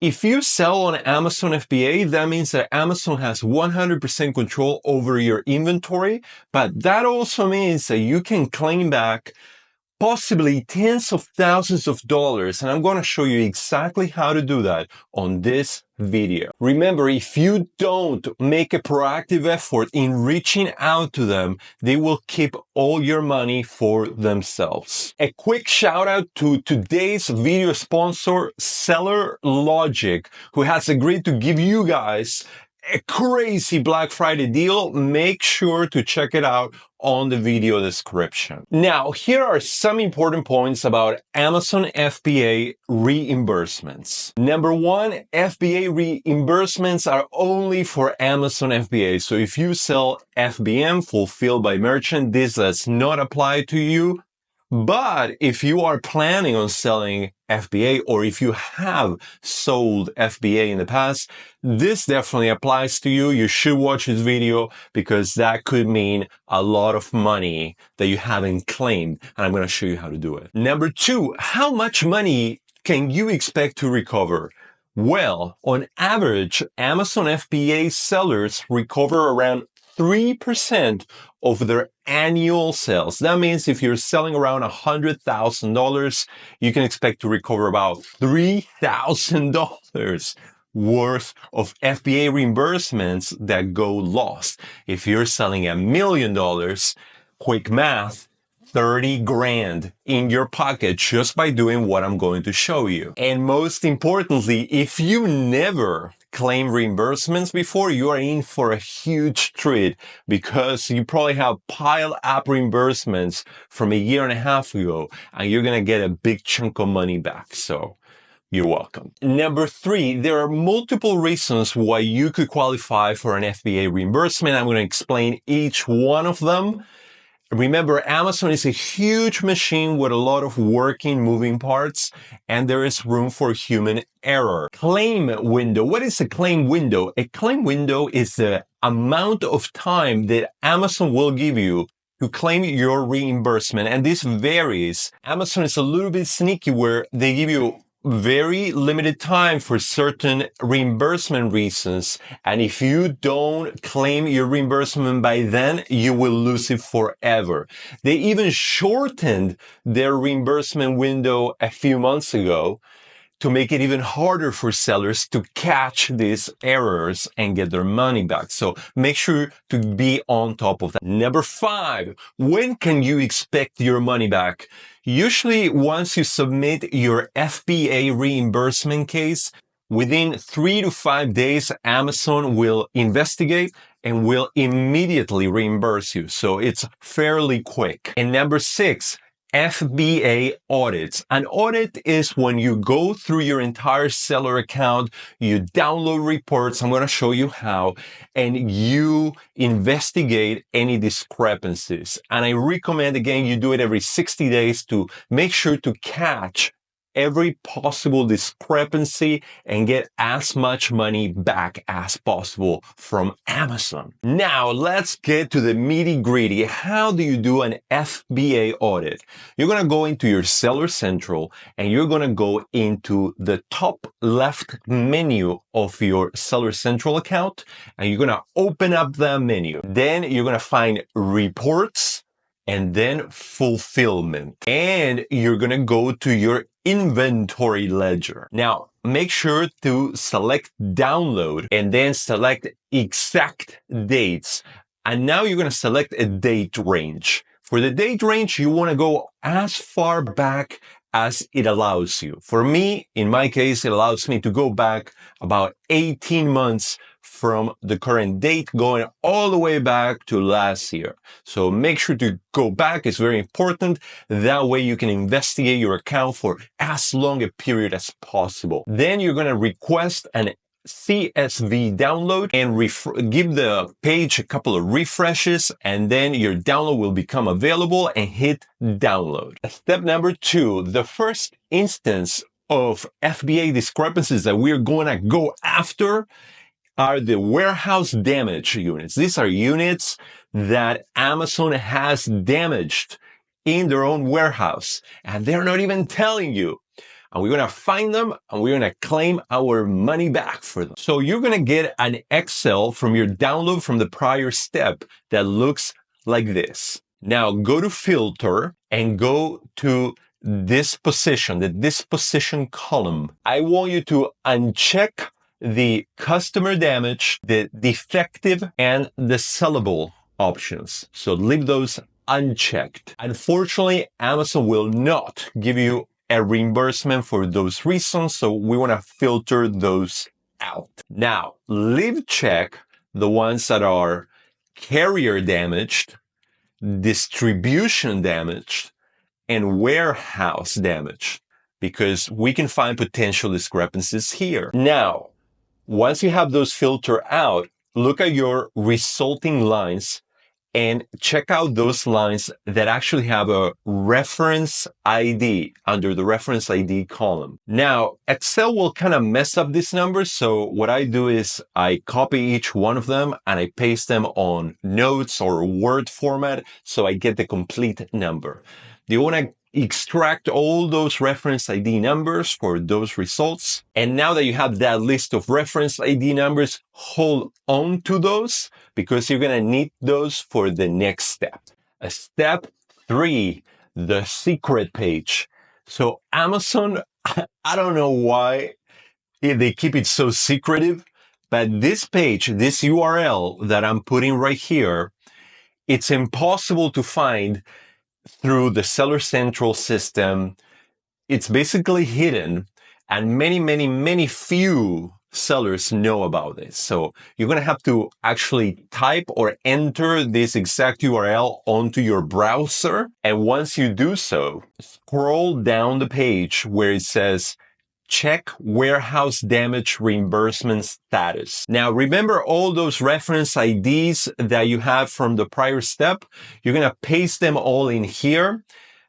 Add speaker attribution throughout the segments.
Speaker 1: If you sell on Amazon FBA, that means that Amazon has 100% control over your inventory, but that also means that you can claim back possibly tens of thousands of dollars, and I'm going to show you exactly how to do that on this video. Remember, if you don't make a proactive effort in reaching out to them, they will keep all your money for themselves. A quick shout out to today's video sponsor, Seller Logic, who has agreed to give you guys a crazy Black Friday deal. Make sure to check it out on the video description. Now, here are some important points about Amazon FBA reimbursements. Number one, FBA reimbursements are only for Amazon FBA. So if you sell FBM, fulfilled by merchant, this does not apply to you. But if you are planning on selling FBA, or if you have sold FBA in the past, this definitely applies to you. You should watch this video because that could mean a lot of money that you haven't claimed. And I'm going to show you how to do it. Number two, how much money can you expect to recover? Well, on average, Amazon FBA sellers recover around 3% of their annual sales. That means if you're selling around $100,000, you can expect to recover about $3,000 worth of FBA reimbursements that go lost. If you're selling $1 million, quick math, 30 grand in your pocket just by doing what I'm going to show you. And most importantly, if you never claim reimbursements before, you are in for a huge treat because you probably have piled up reimbursements from 1.5 years ago and you're going to get a big chunk of money back. So you're welcome. Number three, there are multiple reasons why you could qualify for an FBA reimbursement. I'm going to explain each one of them. Remember, Amazon is a huge machine with a lot of working, moving parts, and there is room for human error. Claim window. What is a claim window? A claim window is the amount of time that Amazon will give you to claim your reimbursement, and this varies. Amazon is a little bit sneaky where they give you very limited time for certain reimbursement reasons. And if you don't claim your reimbursement by then, you will lose it forever. They even shortened their reimbursement window a few months ago to make it even harder for sellers to catch these errors and get their money back. So make sure to be on top of that. Number five, when can you expect your money back? Usually once you submit your FBA reimbursement case, within 3 to 5 days, Amazon will investigate and will immediately reimburse you. So it's fairly quick. And number six, FBA audits. An audit is when you go through your entire seller account, you download reports, I'm going to show you how, and you investigate any discrepancies. And I recommend, again, you do it every 60 days to make sure to catch every possible discrepancy and get as much money back as possible from Amazon. Now, let's get to the nitty-gritty. How do you do an FBA audit? You're going to go into your Seller Central and you're going to go into the top left menu of your Seller Central account and you're going to open up that menu. Then you're going to find Reports and then Fulfillment. And you're going to go to your inventory ledger. Now, make sure to select download and then select exact dates. And now you're going to select a date range. For the date range, you want to go as far back as it allows you. For me, in my case, it allows me to go back about 18 months from the current date, going all the way back to last year. So make sure to go back. It's very important. That way you can investigate your account for as long a period as possible. Then you're going to request an CSV download and give the page a couple of refreshes, and then your download will become available and hit download. Step number two, the first instance of FBA discrepancies that we're going to go after are the warehouse damage units. These are units that Amazon has damaged in their own warehouse, and they're not even telling you. and we're going to find them and we're going to claim our money back for them. So you're going to get an Excel from your download from the prior step that looks like this. Now go to filter and go to disposition, the disposition column. I want you to uncheck the customer damage, the defective, and the sellable options. So leave those unchecked. Unfortunately, Amazon will not give you a reimbursement for those reasons, so we want to filter those out. Now, leave check the ones that are carrier damaged, distribution damaged, and warehouse damage, because we can find potential discrepancies here. Now, once you have those filtered out, look at your resulting lines and check out those lines that actually have a reference ID under the reference ID column. Now, Excel will kind of mess up these numbers. So what I do is I copy each one of them and I paste them on notes or Word format so I get the complete number. You want to extract all those reference ID numbers for those results. And now that you have that list of reference ID numbers, hold on to those because you're going to need those for the next step. Step 3, the secret page. So Amazon, I don't know why they keep it so secretive, but this page, this URL that I'm putting right here, it's impossible to find through the Seller Central system. It's basically hidden, and many few sellers know about this. So you're going to have to actually type or enter this exact URL onto your browser. And once you do so, scroll down the page where it says check warehouse damage reimbursement status. Now, remember all those reference IDs that you have from the prior step? You're going to paste them all in here.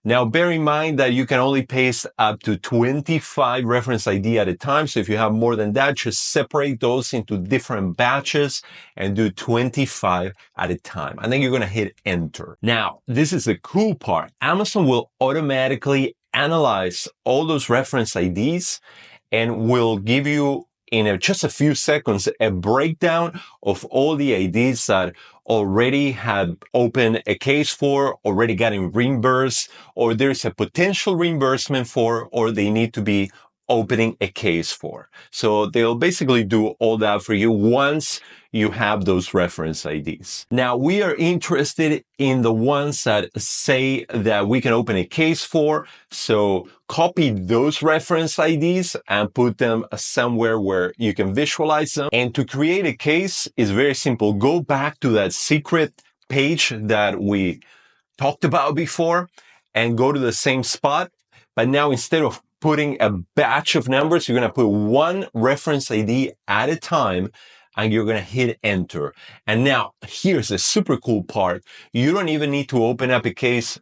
Speaker 1: Now, bear in mind that you can only paste up to 25 reference ID at a time. So if you have more than that, just separate those into different batches and do 25 at a time. And then you're going to hit enter. Now, this is the cool part. Amazon will automatically analyze all those reference IDs and will give you in just a few seconds a breakdown of all the IDs that already have opened a case for, already getting reimbursed, or there's a potential reimbursement for, or they need to be opening a case for. So they'll basically do all that for you once you have those reference IDs. Now, we are interested in the ones that say that we can open a case for. So copy those reference IDs and put them somewhere where you can visualize them. And to create a case is very simple. Go back to that secret page that we talked about before and go to the same spot. But now instead of putting a batch of numbers, you're going to put one reference ID at a time and you're going to hit enter. And now here's the super cool part. You don't even need to open up a case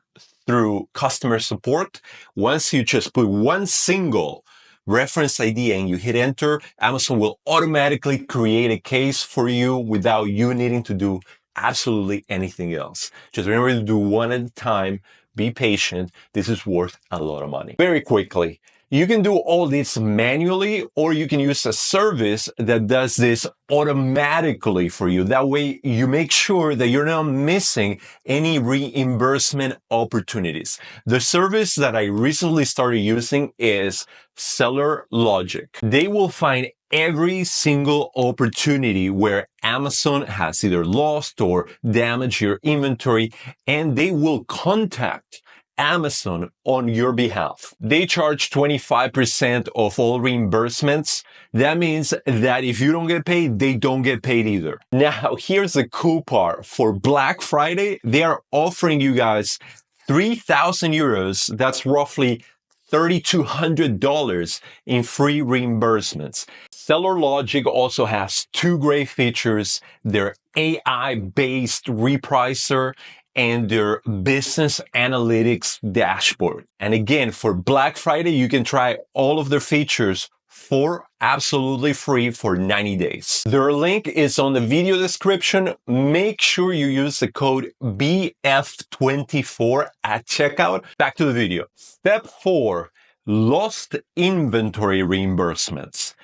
Speaker 1: through customer support. Once you just put one single reference ID and you hit enter, Amazon will automatically create a case for you without you needing to do absolutely anything else. Just remember to do one at a time. Be patient. This is worth a lot of money. Very quickly, you can do all this manually, or you can use a service that does this automatically for you. That way you make sure that you're not missing any reimbursement opportunities. The service that I recently started using is Seller Logic. They will find every single opportunity where Amazon has either lost or damaged your inventory, and they will contact Amazon on your behalf. They charge 25% of all reimbursements. That means that if you don't get paid, they don't get paid either. Now, here's the cool part. For Black Friday, they are offering you guys 3,000 euros. That's roughly $3,200 in free reimbursements. Seller Logic also has two great features: their AI-based repricer and their business analytics dashboard. And again, for Black Friday, you can try all of their features for absolutely free for 90 days. Their link is on the video description. Make sure you use the code BF24 at checkout. Back to the video. Step 4, lost inventory reimbursements.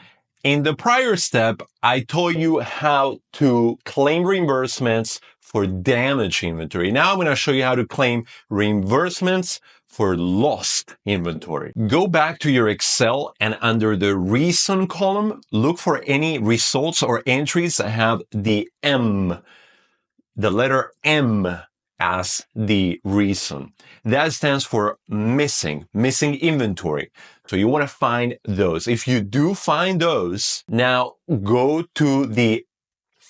Speaker 1: In the prior step, I told you how to claim reimbursements for damaged inventory. Now I'm going to show you how to claim reimbursements for lost inventory. Go back to your Excel and under the reason column, look for any results or entries that have the letter M as the reason. That stands for missing inventory. So you want to find those. If you do find those, now go to the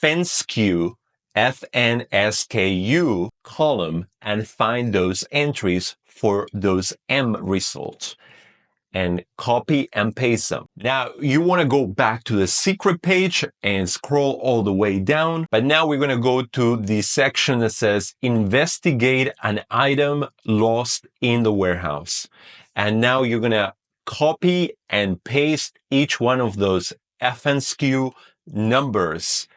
Speaker 1: FNSKU, FNSKU column and find those entries for those M results and copy and paste them. Now you want to go back to the secret page and scroll all the way down. But now we're going to go to the section that says investigate an item lost in the warehouse. And now you're going to copy and paste each one of those FNSKU numbers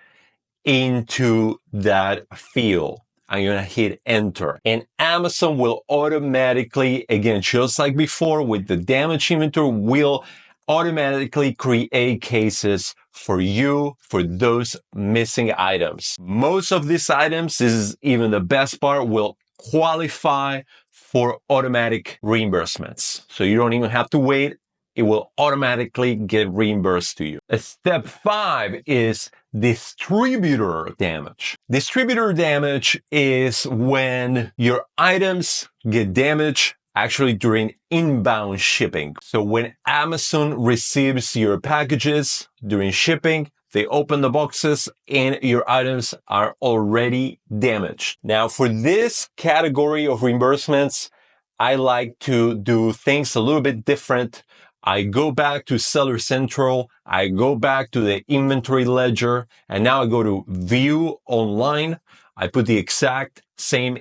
Speaker 1: into that field. I'm going to hit enter and Amazon will automatically, again, just like before with the damage inventory, will automatically create cases for you for those missing items. Most of these items, this is even the best part, will qualify for automatic reimbursements. So you don't even have to wait. It will automatically get reimbursed to you. Step 5 is distributor damage. Distributor damage is when your items get damaged actually during inbound shipping. So when Amazon receives your packages during shipping, they open the boxes and your items are already damaged. Now for this category of reimbursements, I like to do things a little bit different. I go back to Seller Central, I go back to the inventory ledger, and now I go to view online. I put the exact same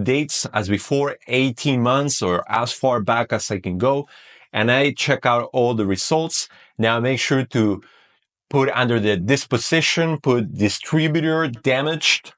Speaker 1: dates as before, 18 months or as far back as I can go. And I check out all the results. Now make sure to put under the disposition, put distributor damage,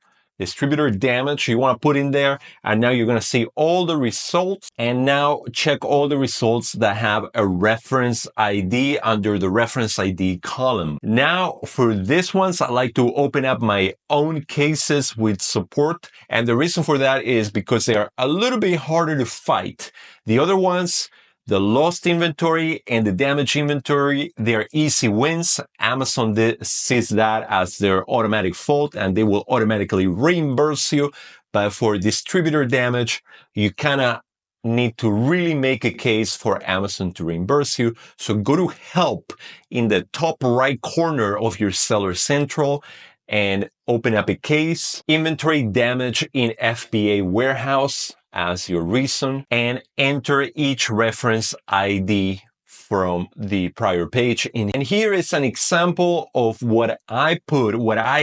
Speaker 1: you want to put in there. And now you're going to see all the results. And now check all the results that have a reference ID under the reference ID column. Now for this ones, I like to open up my own cases with support. And the reason for that is because they are a little bit harder to fight. The other ones, the lost inventory and the damaged inventory, they're easy wins. Amazon sees that as their automatic fault and they will automatically reimburse you. But for distributor damage, you kind of need to really make a case for Amazon to reimburse you. So go to help in the top right corner of your Seller Central and open up a case, inventory damage in FBA warehouse as your reason, and enter each reference ID from the prior page. And here is an example of what I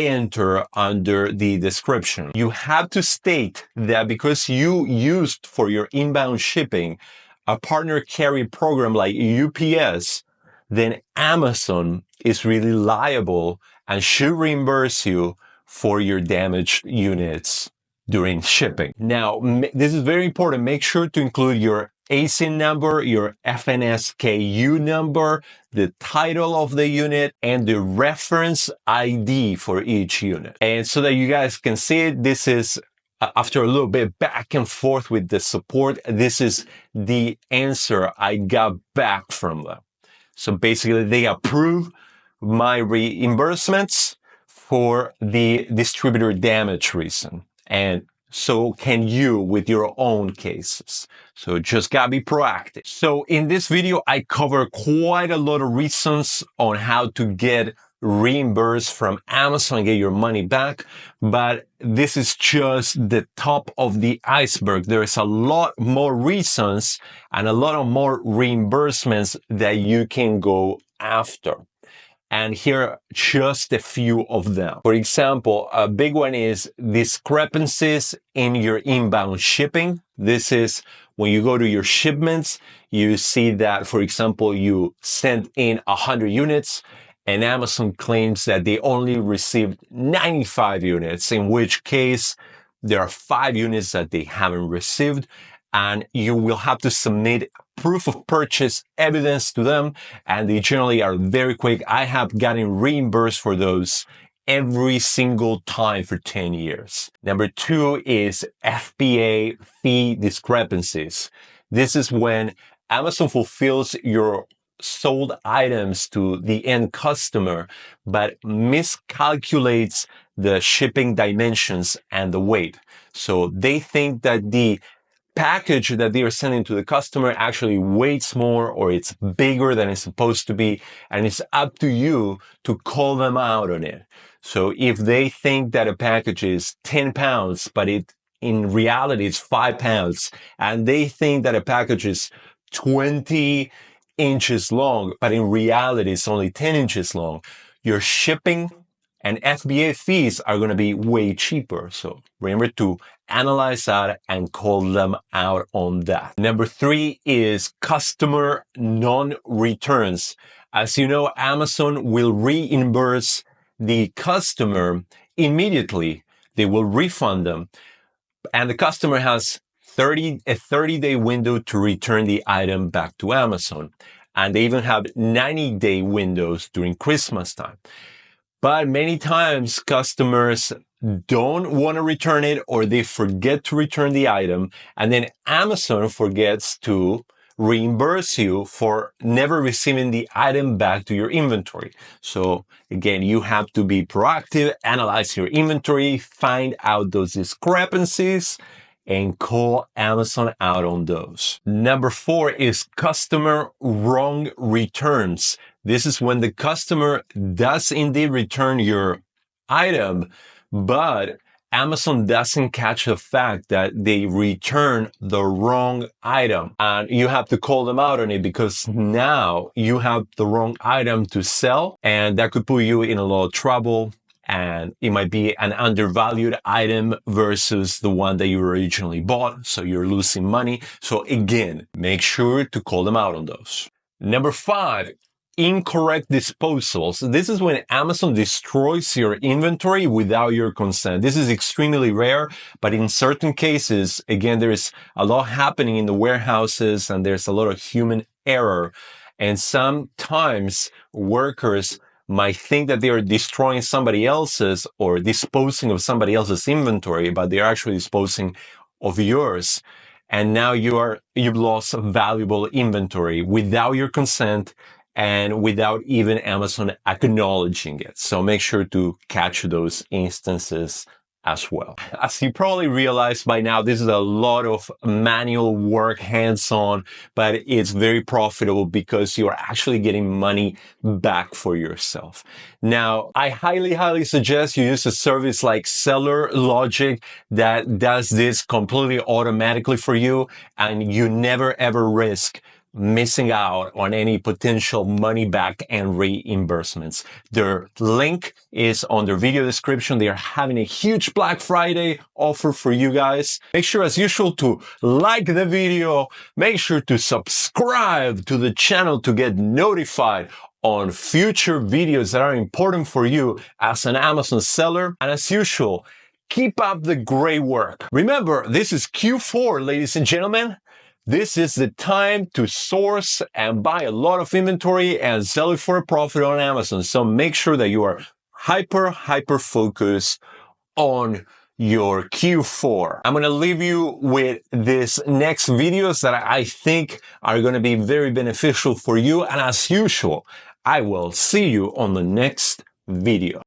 Speaker 1: enter under the description. You have to state that because you used for your inbound shipping a partner carrier program like UPS, then Amazon is really liable and should reimburse you for your damaged units during shipping. Now, this is very important. Make sure to include your ASIN number, your FNSKU number, the title of the unit, and the reference ID for each unit. And so that you guys can see it, this is, after a little bit back and forth with the support, this is the answer I got back from them. So basically, they approve my reimbursements for the distributor damage reason. And so can you with your own cases. So just gotta be proactive. So in this video, I cover quite a lot of reasons on how to get reimbursed from Amazon and get your money back. But this is just the top of the iceberg. There is a lot more reasons and a lot of more reimbursements that you can go after. And here are just a few of them. For example, a big one is discrepancies in your inbound shipping. This is when you go to your shipments, you see that, for example, you sent in 100 units and Amazon claims that they only received 95 units, in which case there are 5 units that they haven't received. And you will have to submit proof of purchase evidence to them, and they generally are very quick. I have gotten reimbursed for those every single time for 10 years. Number 2 is FBA fee discrepancies. This is when Amazon fulfills your sold items to the end customer, but miscalculates the shipping dimensions and the weight. So they think that the package that they are sending to the customer actually weighs more, or it's bigger than it's supposed to be, and it's up to you to call them out on it. So if they think that a package is 10 pounds, but in reality it's 5 pounds, and they think that a package is 20 inches long, but in reality it's only 10 inches long, your shipping and FBA fees are going to be way cheaper. So remember to analyze that and call them out on that. Number 3 is customer non-returns. As you know, Amazon will reimburse the customer immediately. They will refund them. And the customer has a 30-day window to return the item back to Amazon. And they even have 90-day windows during Christmas time. But many times customers don't want to return it, or they forget to return the item, and then Amazon forgets to reimburse you for never receiving the item back to your inventory. So again, you have to be proactive, analyze your inventory, find out those discrepancies, and call Amazon out on those. Number 4 is customer wrong returns. This is when the customer does indeed return your item, but Amazon doesn't catch the fact that they return the wrong item. And you have to call them out on it, because now you have the wrong item to sell, and that could put you in a lot of trouble. And it might be an undervalued item versus the one that you originally bought, so you're losing money. So again, make sure to call them out on those. Number 5, incorrect disposals. This is when Amazon destroys your inventory without your consent. This is extremely rare, but in certain cases, again, there is a lot happening in the warehouses and there's a lot of human error. And sometimes workers might think that they are destroying somebody else's or disposing of somebody else's inventory, but they're actually disposing of yours. And now you've lost valuable inventory without your consent and without even Amazon acknowledging it. So make sure to catch those instances as well. As you probably realize by now, this is a lot of manual work, hands-on, but it's very profitable because you are actually getting money back for yourself. Now, I highly suggest you use a service like Seller Logic that does this completely automatically for you, and you never ever risk missing out on any potential money back and reimbursements. Their link is on their video description. They are having a huge Black Friday offer for you guys. Make sure, as usual, to like the video. Make sure to subscribe to the channel to get notified on future videos that are important for you as an Amazon seller. And as usual, keep up the great work. Remember, this is Q4, ladies and gentlemen. This is the time to source and buy a lot of inventory and sell it for a profit on Amazon. So make sure that you are hyper focused on your Q4. I'm going to leave you with this next videos that I think are going to be very beneficial for you. And as usual, I will see you on the next video.